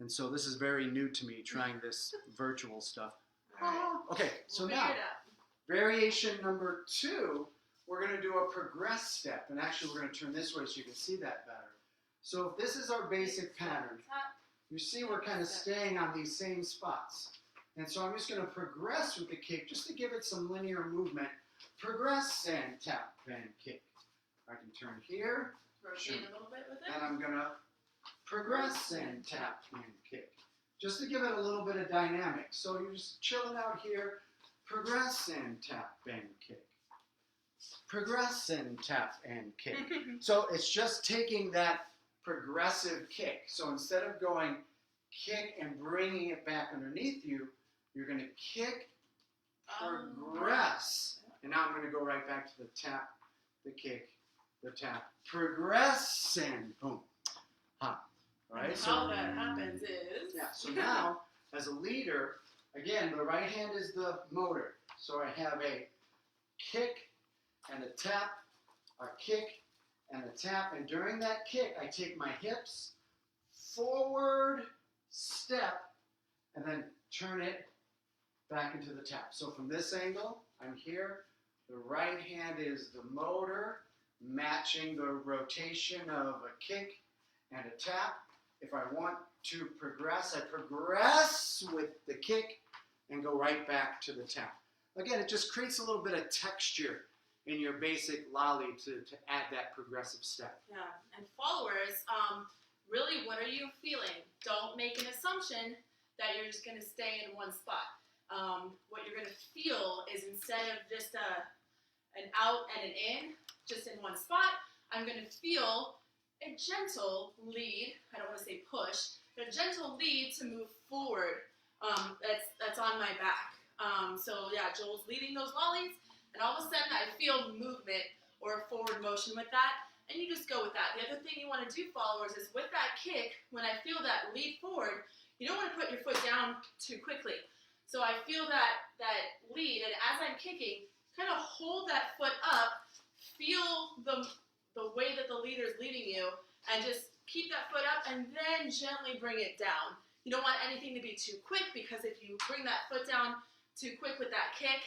And so this is very new to me, trying this virtual stuff. All right. Okay, so We'll now, figure it out. variation number 2, we're going to do a progress step. And actually, we're going to turn this way so you can see that better. So if this is our basic pattern, you see we're kind of staying on these same spots. And so I'm just going to progress with the kick just to give it some linear movement. Progress and tap and kick. I can turn here. Rotate a little bit with it. And I'm going to progress and tap and kick. Just to give it a little bit of dynamic. So you're just chilling out here. Progress and tap and kick. Progress and tap and kick. So it's just taking that progressive kick. So instead of going kick and bringing it back underneath you, you're going to kick, progress. And now I'm going to go right back to the tap, the kick, the tap. Progress and boom. Hop. All right? How that happens is... Yeah, so now, as a leader, again, the right hand is the motor. So I have a kick and a tap, a kick and a tap. And during that kick, I take my hips forward, step, and then turn it back into the tap. So from this angle, I'm here. The right hand is the motor, matching the rotation of a kick and a tap. If I want to progress, I progress with the kick and go right back to the tap. Again, it just creates a little bit of texture in your basic lolly to add that progressive step. Yeah, and followers, really, what are you feeling? Don't make an assumption that you're just going to stay in one spot. What you're going to feel is instead of just an out and an in, just in one spot, I'm going to feel a gentle lead. I don't want to say push, but a gentle lead to move forward. That's on my back. So yeah, Joel's leading those lollies, and all of a sudden I feel movement or forward motion with that, and you just go with that. The other thing you want to do, followers, is with that kick, when I feel that lead forward, you don't want to put your foot down too quickly. So I feel that lead, and as I'm kicking, kind of hold that foot up, feel the way that the leader is leading you, and just keep that foot up, and then gently bring it down. You don't want anything to be too quick, because if you bring that foot down too quick with that kick,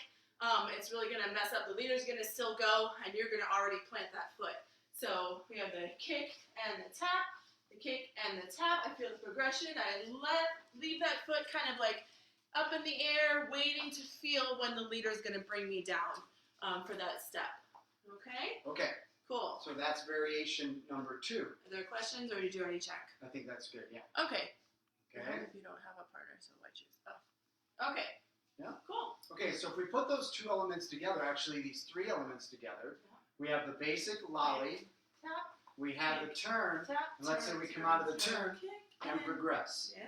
it's really going to mess up. The leader's going to still go, and you're going to already plant that foot. So we have the kick and the tap, the kick and the tap. I feel the progression. I leave that foot kind of like up in the air, waiting to feel when the leader's going to bring me down for that step. Okay? Okay. Cool. So that's variation number 2. Are there questions, or did you already check? I think that's good, yeah. Okay. Okay. If you don't have a partner, so why choose? Oh. Okay. Yeah. Cool. Okay, so if we put those 2 elements together, actually these 3 elements together, we have the basic lolly, Tap. we have the turn, Tap, and let's say turn, we come turn, out of the turn, turn kick, and progress. Yeah.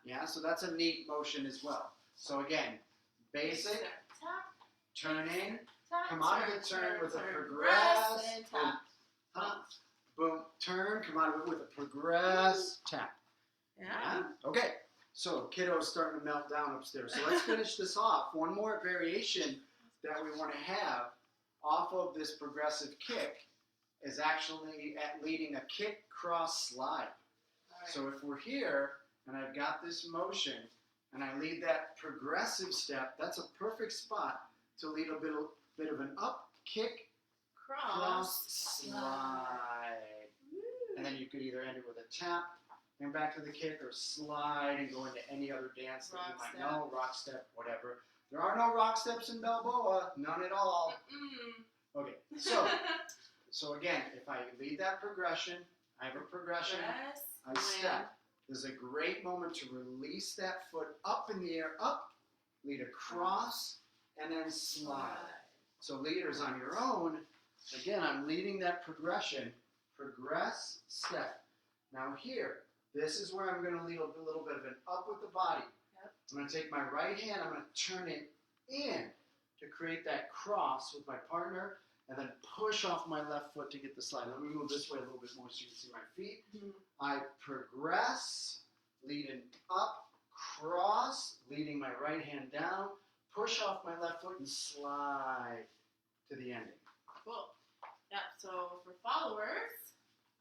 Yeah, so that's a neat motion as well. So again, basic, Tap, turning, tap, come out of the turn with a progress, and tap. hop, boom, turn, come out of it with a progress, tap. Yeah. Okay, so kiddo's starting to melt down upstairs. So let's finish this off. One more variation that we want to have off of this progressive kick is actually at leading a kick, cross, slide. Alright. So if we're here and I've got this motion and I lead that progressive step, that's a perfect spot to lead a bit of an up, kick, cross, slide. Woo. And then you could either end it with a tap and back to the kick, or slide and go into any other dance that you Rock might step. know, rock step, whatever. There are no rock steps in Balboa, none at all. Mm-mm. Okay, so again, if I lead that progression, I have a progression, Press, I land. step. This is a great moment to release that foot up in the air, up, lead across, and then slide. So leaders on your own, again, I'm leading that progression, progress, step. Now here, this is where I'm going to lead a little bit of an up with the body. Yep. I'm going to take my right hand, I'm going to turn it in to create that cross with my partner, and then push off my left foot to get the slide. Let me move this way a little bit more so you can see my feet. Mhm. I progress, leading up, cross, leading my right hand down, push off my left foot and slide to the ending. Cool. Yep, so for followers,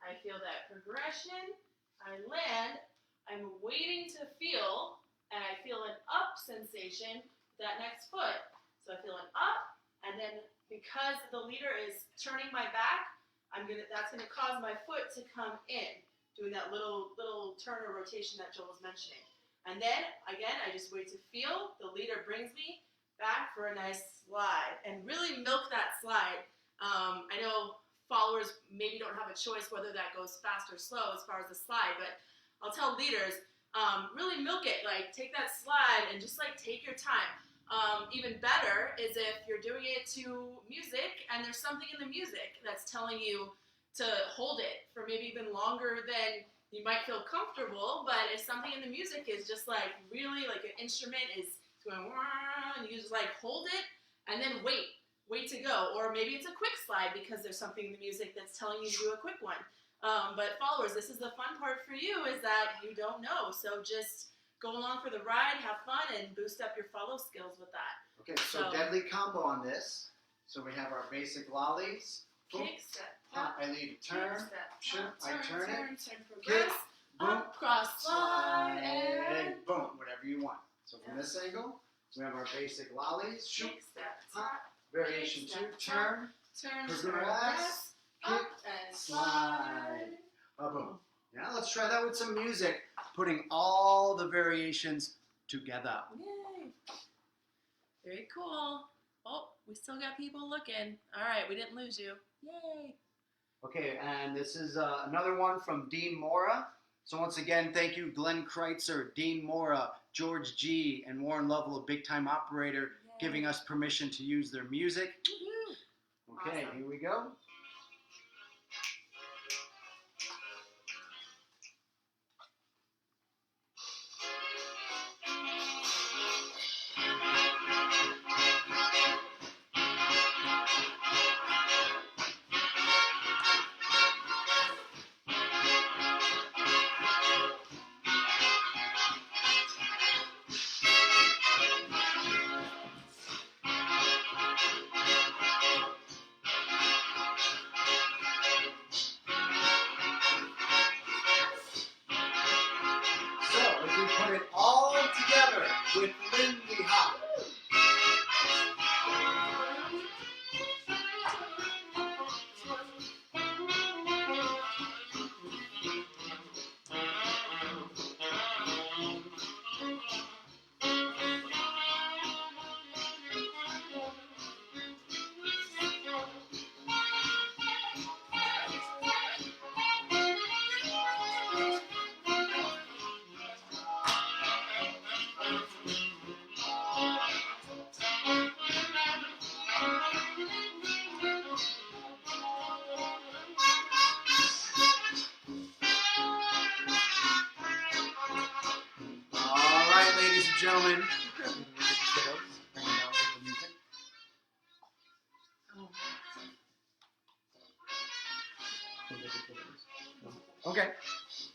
I feel that progression, I land, I'm waiting to feel, and I feel an up sensation with that next foot. So I feel an up, and then because the leader is turning my back, that's gonna cause my foot to come in, doing that little turn or rotation that Joel was mentioning. And then again, I just wait to feel, the leader brings me back for a nice slide, and really milk that slide. I know followers maybe don't have a choice whether that goes fast or slow as far as the slide, but I'll tell leaders, really milk it, like take that slide and just like take your time. Even better is if you're doing it to music and there's something in the music that's telling you to hold it for maybe even longer than you might feel comfortable, but if something in the music is just like really like an instrument is going wah, and you just like hold it and then wait to go. Or maybe it's a quick slide because there's something in the music that's telling you to do a quick one. But followers, this is the fun part for you, is that you don't know. So just go along for the ride, have fun, and boost up your follow skills with that. Okay, so deadly combo on this. So we have our basic lollies. Boom, Kick, step, pop, I lead, turn, step, I turn it, turn, progress, boom, up, cross, slide, and boom, whatever you want. So from this angle, we have our basic lollies. Shoot, kick, step, pop, variation kick, 2, step, turn, turn, progress, up, kick, and slide. Boom. Now let's try that with some music, putting all the variations together. Yay. Very cool. Oh, we still got people looking. All right, we didn't lose you. Yay. Okay, and this is another one from Dean Mora. So once again, thank you, Glenn Kreitzer, Dean Mora, George G., and Warren Lovell, a big-time operator, Yay. giving us permission to use their music. Woo-hoo. Okay, Awesome. Here we go. So, if we put it all together with Lindy Hop. gentlemen. Bring it down with the music. Okay.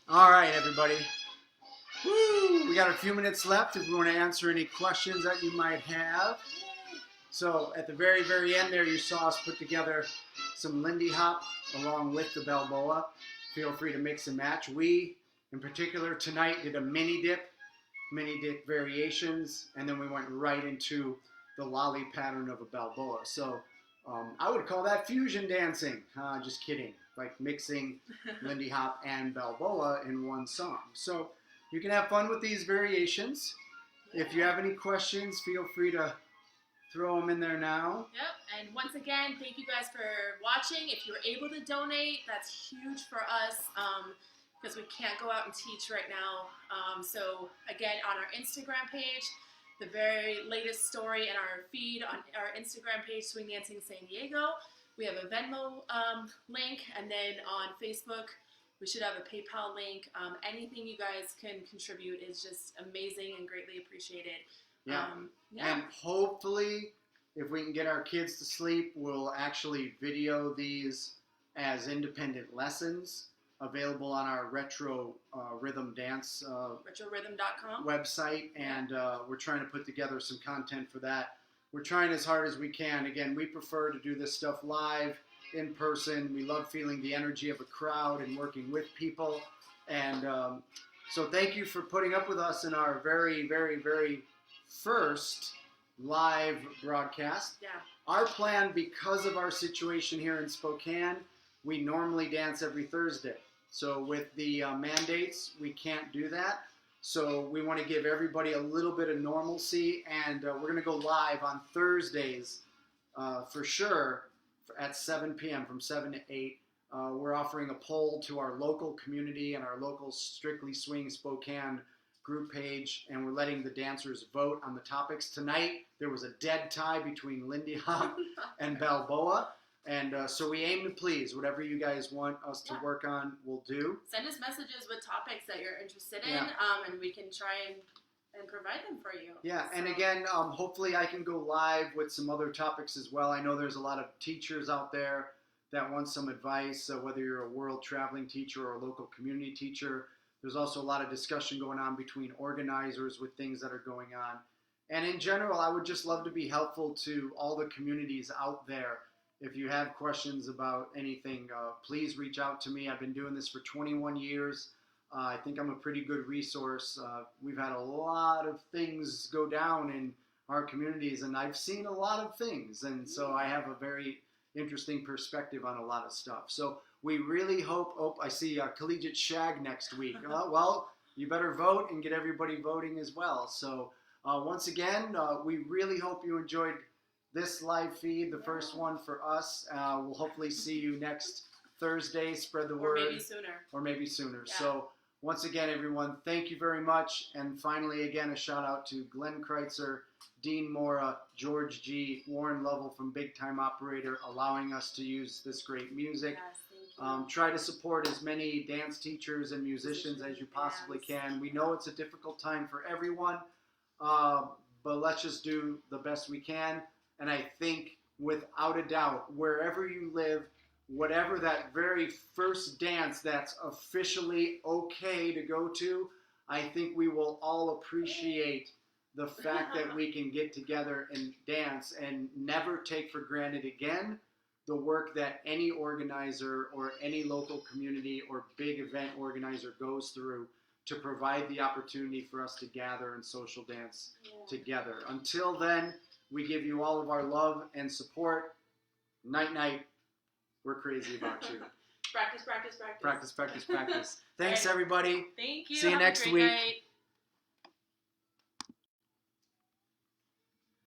All right, everybody. Woo! We got a few minutes left if we want to answer any questions that you might have. So at the very, very end there, you saw us put together some Lindy Hop along with the Balboa. Feel free to mix and match. We, in particular, tonight did a mini dip variations, and then we went right into the lolly pattern of a Balboa. So I would call that fusion dancing. Just kidding. Like mixing Lindy Hop and Balboa in one song. So you can have fun with these variations. If you have any questions, feel free to throw them in there now. Yep, and once again, thank you guys for watching. If you're able to donate, that's huge for us because we can't go out and teach right now. So again, on our Instagram page, the very latest story in our feed on our Instagram page, Swing Dancing San Diego, we have a Venmo link, and then on Facebook, we should have a PayPal link. Anything you guys can contribute is just amazing and greatly appreciated. Yeah. And hopefully, if we can get our kids to sleep, we'll actually video these as independent lessons available on our Retro Rhythm Dance RetroRhythm.com website. And we're trying to put together some content for that. We're trying as hard as we can. Again, we prefer to do this stuff live, in person. We love feeling the energy of a crowd and working with people. And so thank you for putting up with us in our very, very, very first live broadcast. Yeah. Our plan, because of our situation here in Spokane, we normally dance every Thursday. So with the mandates, we can't do that. So we want to give everybody a little bit of normalcy, and we're going to go live on Thursdays for sure at 7 p.m. from 7 to 8. We're offering a poll to our local community and our local Strictly Swing Spokane group page, and we're letting the dancers vote on the topics. Tonight, there was a dead tie between Lindy Hop and Balboa. And so we aim to please. Whatever you guys want us to work on, we'll do. Send us messages with topics that you're interested in, and we can try and provide them for you. Yeah, and again, hopefully I can go live with some other topics as well. I know there's a lot of teachers out there that want some advice, whether you're a world traveling teacher or a local community teacher. There's also a lot of discussion going on between organizers with things that are going on. And in general, I would just love to be helpful to all the communities out there. If you have questions about anything, please reach out to me. I've been doing this for 21 years. I think I'm a pretty good resource. We've had a lot of things go down in our communities, and I've seen a lot of things. And so I have a very interesting perspective on a lot of stuff. So we really hope, I see Collegiate Shag next week. Well, you better vote and get everybody voting as well. So once again, we really hope you enjoyed this live feed, the first one for us. We'll hopefully see you next Thursday. Spread the word. Or maybe sooner. Yeah. So once again, everyone, thank you very much. And finally, again, a shout out to Glenn Kreitzer, Dean Mora, George G., Warren Lovell from Big Time Operator, allowing us to use this great music. Yes, thank you. Try to support as many dance teachers and musicians as you possibly can. We know it's a difficult time for everyone, but let's just do the best we can. And I think, without a doubt, wherever you live, whatever that very first dance that's officially okay to go to, I think we will all appreciate the fact that we can get together and dance and never take for granted again the work that any organizer or any local community or big event organizer goes through to provide the opportunity for us to gather and social dance together. Until then, we give you all of our love and support. Night, night. We're crazy about you. Practice, practice, practice. Practice, practice, practice. Thanks, everybody. Thank you. See you Have next a great week. night.